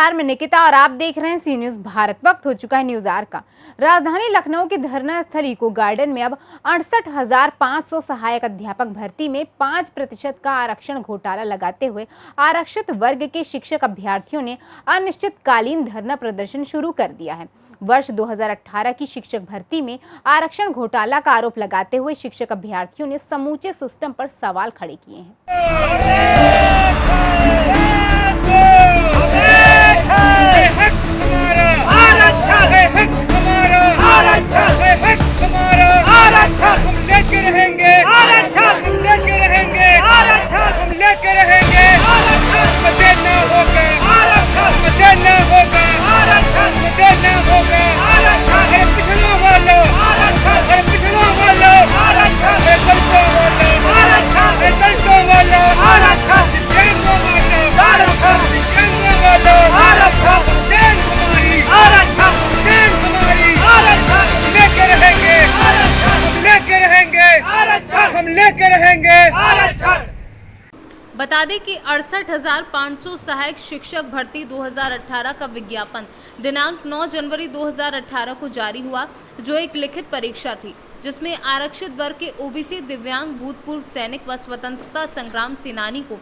नमस्कार, मैं निकिता और आप देख रहे हैं सी न्यूज भारत। वक्त हो चुका है न्यूज आवर का। राजधानी लखनऊ के धरना स्थल इको गार्डन में अब 68,500 सहायक अध्यापक भर्ती में 5% का आरक्षण घोटाला लगाते हुए आरक्षित वर्ग के शिक्षक अभ्यर्थियों ने अनिश्चितकालीन धरना प्रदर्शन शुरू कर दिया है। वर्ष 2018 की शिक्षक भर्ती में आरक्षण घोटाला का आरोप लगाते हुए शिक्षक अभ्यर्थियों ने समूचे सिस्टम पर सवाल खड़े किए हैं। बता दें कि 68,500 सहायक शिक्षक भर्ती 2018 का विज्ञापन दिनांक 9 जनवरी 2018 को जारी हुआ, जो एक लिखित परीक्षा थी जिसमें आरक्षित वर्ग के ओबीसी, दिव्यांग, भूतपूर्व सैनिक व स्वतंत्रता संग्राम सेनानी को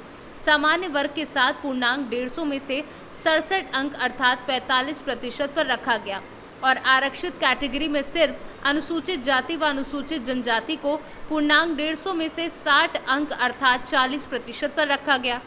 सामान्य वर्ग के साथ पूर्णांक 150 में से 67 अंक अर्थात 45% पर रखा गया और आरक्षित कैटेगरी में सिर्फ अनुसूचित जाति व अनुसूचित जनजाति को पूर्णांक 150 में से 60 अंक अर्थात 40% पर रखा गया,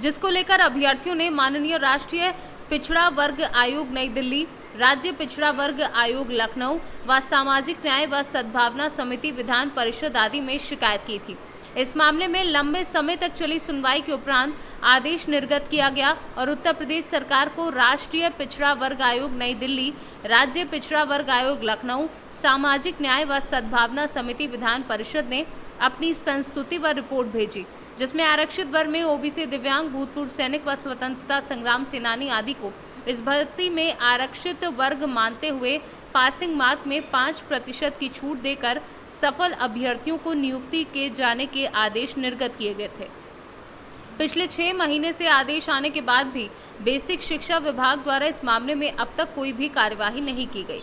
जिसको लेकर अभ्यर्थियों ने माननीय राष्ट्रीय पिछड़ा वर्ग आयोग नई दिल्ली, राज्य पिछड़ा वर्ग आयोग लखनऊ व सामाजिक न्याय व सद्भावना समिति विधान परिषद आदि में शिकायत की थी। इस मामले में लंबे समय तक चली सुनवाई के उपरांत आदेश निर्गत किया गया और उत्तर प्रदेश सरकार को राष्ट्रीय पिछड़ा वर्ग आयोग नई दिल्ली, राज्य पिछड़ा वर्ग आयोग लखनऊ, सामाजिक न्याय व सद्भावना समिति विधान परिषद ने अपनी संस्तुति व रिपोर्ट भेजी, जिसमें आरक्षित वर्ग में ओबीसी, दिव्यांग, भूतपूर्व सैनिक व स्वतंत्रता संग्राम सेनानी आदि को इस भर्ती में आरक्षित वर्ग मानते हुए पासिंग मार्क में 5% की छूट देकर सफल अभ्यर्थियों को नियुक्ति के जाने के आदेश निर्गत किए गए थे। पिछले 6 महीने से आदेश आने के बाद भी बेसिक शिक्षा विभाग द्वारा इस मामले में अब तक कोई भी कार्यवाही नहीं की गई।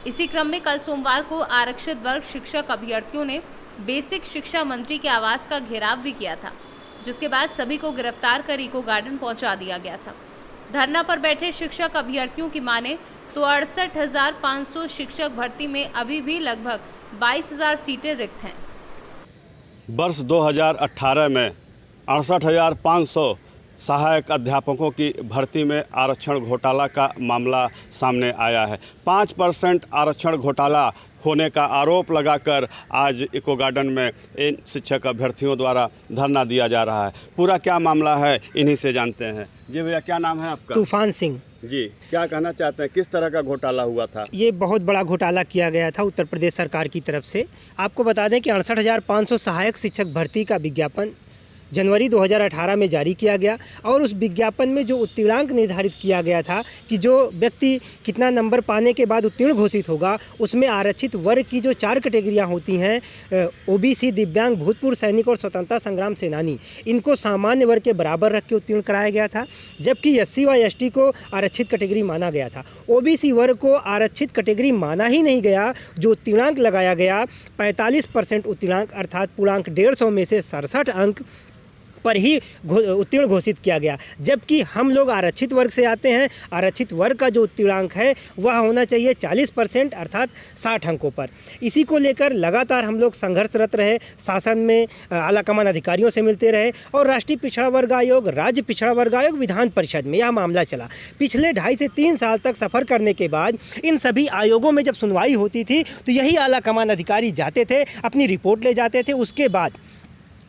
इसी क्रम में कल सोमवार को आरक्षित वर्ग शिक्षक अभ्यर्थियों ने बेसिक शिक्षा मंत्री के आवास का घेराव भी किया था, जिसके बाद सभी को गिरफ्तार कर इको गार्डन पहुंचा दिया गया था। धरना पर बैठे शिक्षक अभ्यर्थियों की माने तो 68,500 शिक्षक भर्ती में अभी भी लगभग 22,000 सीटें रिक्त हैं। वर्ष 2018 में 68,500 सहायक अध्यापकों की भर्ती में आरक्षण घोटाला का मामला सामने आया है। 5% आरक्षण घोटाला होने का आरोप लगाकर आज इको गार्डन में इन शिक्षक अभ्यर्थियों द्वारा धरना दिया जा रहा है। पूरा क्या मामला है इन्हीं से जानते हैं। जी भैया, क्या नाम है आपका? तूफान सिंह जी, क्या कहना चाहते हैं, किस तरह का घोटाला हुआ था? ये बहुत बड़ा घोटाला किया गया था उत्तर प्रदेश सरकार की तरफ से। आपको बता दें कि 68,500 सहायक शिक्षक भर्ती का विज्ञापन जनवरी 2018 में जारी किया गया और उस विज्ञापन में जो उत्तीर्णांक निर्धारित किया गया था कि जो व्यक्ति कितना नंबर पाने के बाद उत्तीर्ण घोषित होगा, उसमें आरक्षित वर्ग की जो 4 कैटेगरियां होती हैं, ओबीसी, दिव्यांग, भूतपूर्व सैनिक और स्वतंत्रता संग्राम सेनानी, इनको सामान्य वर्ग के बराबर रख के उत्तीर्ण कराया गया था, जबकि एससी व एसटी को आरक्षित कैटेगरी माना गया था। ओबीसी वर्ग को आरक्षित कैटेगरी माना ही नहीं गया। जो उत्तीर्णांक लगाया गया 45% उत्तीर्णांक अर्थात पूर्णांक 150 में से 67 अंक पर ही उत्तीर्ण घोषित किया गया, जबकि हम लोग आरक्षित वर्ग से आते हैं। आरक्षित वर्ग का जो उत्तीर्णांक है वह होना चाहिए 40% अर्थात 60 अंकों पर। इसी को लेकर लगातार हम लोग संघर्षरत रहे, शासन में आलाकमान अधिकारियों से मिलते रहे और राष्ट्रीय पिछड़ा वर्ग आयोग, राज्य पिछड़ा वर्ग आयोग, विधान परिषद में यह मामला चला। पिछले 2.5 से 3 साल तक सफ़र करने के बाद इन सभी आयोगों में जब सुनवाई होती थी तो यही आलाकमान अधिकारी जाते थे, अपनी रिपोर्ट ले जाते थे। उसके बाद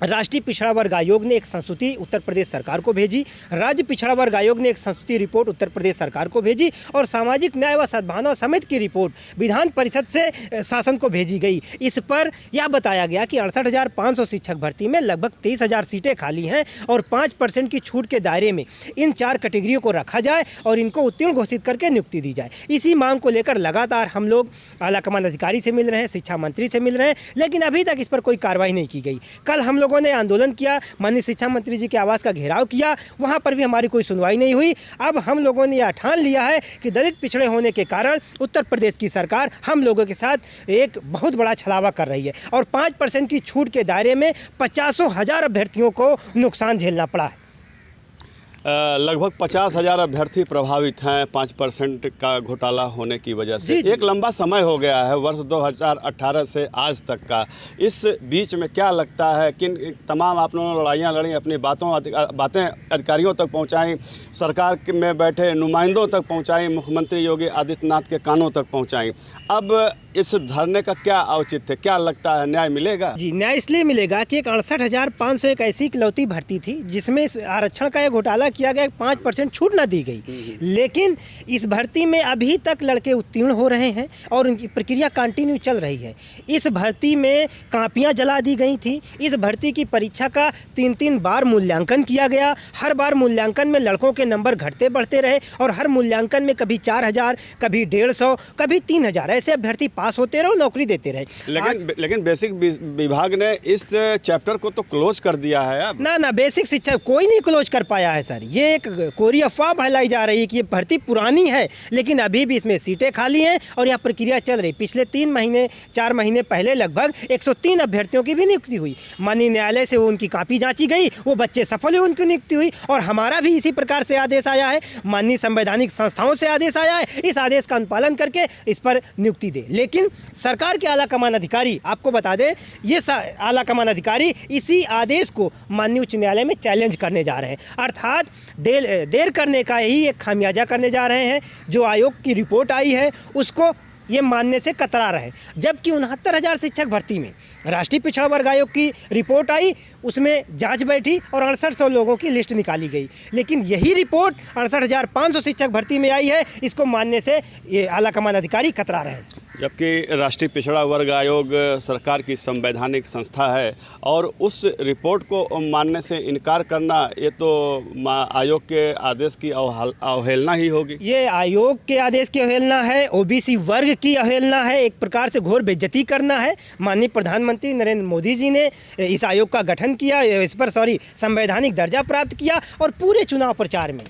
राष्ट्रीय पिछड़ा वर्ग आयोग ने एक संस्तुति उत्तर प्रदेश सरकार को भेजी, राज्य पिछड़ा वर्ग आयोग ने एक संस्तुति रिपोर्ट उत्तर प्रदेश सरकार को भेजी और सामाजिक न्याय व सद्भावना समिति की रिपोर्ट विधान परिषद से शासन को भेजी गई। इस पर यह बताया गया कि 68,500 शिक्षक भर्ती में लगभग 23,000 सीटें खाली हैं और 5% की छूट के दायरे में इन 4 कैटेगरियों को रखा जाए और इनको उत्तीर्ण घोषित करके नियुक्ति दी जाए। इसी मांग को लेकर लगातार हम लोग आलाकमान अधिकारी से मिल रहे हैं, शिक्षा मंत्री से मिल रहे हैं, लेकिन अभी तक इस पर कोई कार्रवाई नहीं की गई। कल हम लोग लोगों ने आंदोलन किया, माननीय शिक्षा मंत्री जी के आवास का घेराव किया, वहाँ पर भी हमारी कोई सुनवाई नहीं हुई। अब हम लोगों ने यह ठान लिया है कि दलित पिछड़े होने के कारण उत्तर प्रदेश की सरकार हम लोगों के साथ एक बहुत बड़ा छलावा कर रही है और 5% की छूट के दायरे में 50,000 अभ्यर्थियों को नुकसान झेलना पड़ा है। लगभग 50,000 अभ्यर्थी प्रभावित हैं 5% का घोटाला होने की वजह से। जी। एक लंबा समय हो गया है, वर्ष 2018 से आज तक का। इस बीच में क्या लगता है किन तमाम आप लोगों ने लड़ाइयाँ लड़ी, अपनी बातें अधिकारियों तक पहुँचाई, सरकार में बैठे नुमाइंदों तक पहुँचाई, मुख्यमंत्री योगी आदित्यनाथ के कानों तक पहुँचाई। अब इस धरने का क्या औचित्य, क्या लगता है, न्याय मिलेगा? जी, न्याय इसलिए मिलेगा कि एक 68,500 एक ऐसी इकलौती भर्ती थी जिसमें आरक्षण का एक घोटाला किया गया, 5% छूट ना दी गई। लेकिन इस भर्ती में अभी तक लड़के उत्तीर्ण हो रहे हैं और उनकी प्रक्रिया कंटिन्यू चल रही है। इस भर्ती में कापियां जला दी गई थी। इस भर्ती की परीक्षा का 3-3 बार मूल्यांकन किया गया। हर बार मूल्यांकन में लड़कों के नंबर घटते बढ़ते रहे और हर मूल्यांकन में कभी 4,000, कभी 150, कभी 3,000 ऐसे अभ्यर्थी पास होते रहे और नौकरी देते रहे। लेकिन बेसिक विभाग ने इस चैप्टर को तो क्लोज कर दिया है। अब ना बेसिक शिक्षा कोई नहीं क्लोज कर पाया है सर। ये एक कोरी अफवाह फैलाई जा रही है कि ये भर्ती पुरानी है, लेकिन अभी भी इसमें सीटें खाली हैं और यह प्रक्रिया चल रही। पिछले 4 महीने पहले लगभग 103 अभ्यर्थियों की भी नियुक्ति हुई। माननीय न्यायालय से वो उनकी कापी जांची गई, वो बच्चे सफल हुए, उनकी नियुक्ति हुई। और हमारा भी इसी प्रकार से आदेश आया है, माननीय संवैधानिक संस्थाओं से आदेश आया है, इस आदेश का अनुपालन करके इस पर नियुक्ति दे। लेकिन सरकार के आला कमान अधिकारी, आपको बता दें, ये आला कमान अधिकारी इसी आदेश को माननीय उच्च न्यायालय में चैलेंज करने जा रहे हैं। अर्थात देर करने का ही एक खामियाजा करने जा रहे हैं। जो आयोग की रिपोर्ट आई है उसको ये मानने से कतरा रहे। जबकि 69,000 शिक्षक भर्ती में राष्ट्रीय पिछड़ा वर्ग आयोग की रिपोर्ट आई, उसमें जांच बैठी और 6800 लोगों की लिस्ट निकाली गई। लेकिन यही रिपोर्ट 68,500 शिक्षक भर्ती में आई है, इसको मानने से ये आला कमान अधिकारी कतरा रहे हैं। जबकि राष्ट्रीय पिछड़ा वर्ग आयोग सरकार की संवैधानिक संस्था है और उस रिपोर्ट को मानने से इनकार करना, ये तो आयोग के आदेश की अवहेलना ही होगी। ये आयोग के आदेश की अवहेलना है, ओबीसी वर्ग की अवहेलना है, एक प्रकार से घोर बेइज्जती करना है। माननीय प्रधानमंत्री नरेंद्र मोदी जी ने इस आयोग का गठन किया, इस पर संवैधानिक दर्जा प्राप्त किया और पूरे चुनाव प्रचार में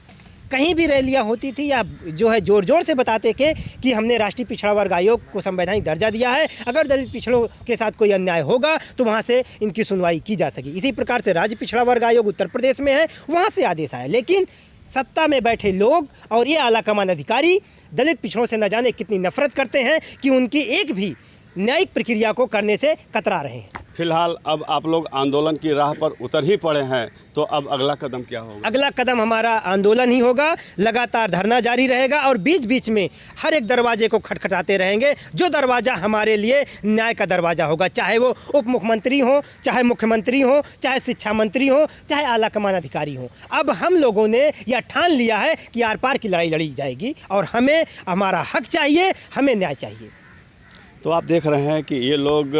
कहीं भी रैलियां होती थी या जो है जोर से बताते कि हमने राष्ट्रीय पिछड़ा वर्ग आयोग को संवैधानिक दर्जा दिया है, अगर दलित पिछड़ों के साथ कोई अन्याय होगा तो वहां से इनकी सुनवाई की जा सके। इसी प्रकार से राज्य पिछड़ा वर्ग आयोग उत्तर प्रदेश में है, वहां से आदेश आया। लेकिन सत्ता में बैठे लोग और ये आला कमान अधिकारी दलित पिछड़ों से न जाने कितनी नफरत करते हैं कि उनकी एक भी न्यायिक प्रक्रिया को करने से कतरा रहे हैं। फिलहाल अब आप लोग आंदोलन की राह पर उतर ही पड़े हैं, तो अब अगला कदम क्या होगा? अगला कदम हमारा आंदोलन ही होगा। लगातार धरना जारी रहेगा और बीच बीच में हर एक दरवाजे को खटखटाते रहेंगे। जो दरवाज़ा हमारे लिए न्याय का दरवाज़ा होगा, चाहे वो उप मुख्यमंत्री हो, चाहे मुख्यमंत्री हो, चाहे शिक्षा मंत्री हो, चाहे आला कमान अधिकारी हो। अब हम लोगों ने यह ठान लिया है कि आर पार की लड़ाई लड़ी जाएगी और हमें हमारा हक चाहिए, हमें न्याय चाहिए। तो आप देख रहे हैं कि ये लोग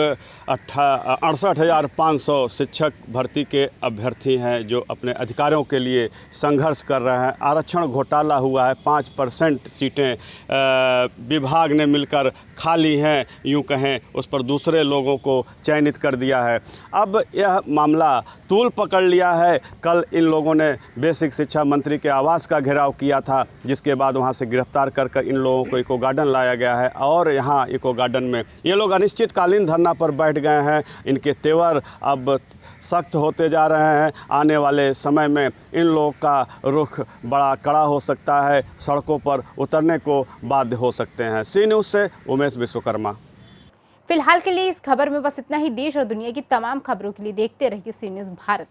68,500 शिक्षक भर्ती के अभ्यर्थी हैं जो अपने अधिकारों के लिए संघर्ष कर रहे हैं। आरक्षण घोटाला हुआ है, 5% सीटें विभाग ने मिलकर खाली हैं, यूँ कहें, उस पर दूसरे लोगों को चयनित कर दिया है। अब यह मामला तूल पकड़ लिया है। कल इन लोगों ने बेसिक शिक्षा मंत्री के आवास का घेराव किया था, जिसके बाद वहाँ से गिरफ्तार कर इन लोगों को इको गार्डन लाया गया है और यहाँ इको गार्डन में ये लोग अनिश्चितकालीन धरना पर बैठ गए हैं। इनके तेवर अब सख्त होते जा रहे हैं। आने वाले समय में इन लोगों का रुख बड़ा कड़ा हो सकता है, सड़कों पर उतरने को बाध्य हो सकते हैं। सी न्यूज़ से उमेश विश्वकर्मा। फिलहाल के लिए इस खबर में बस इतना ही। देश और दुनिया की तमाम खबरों के लिए देखते रहिए सी न्यूज़ भारत।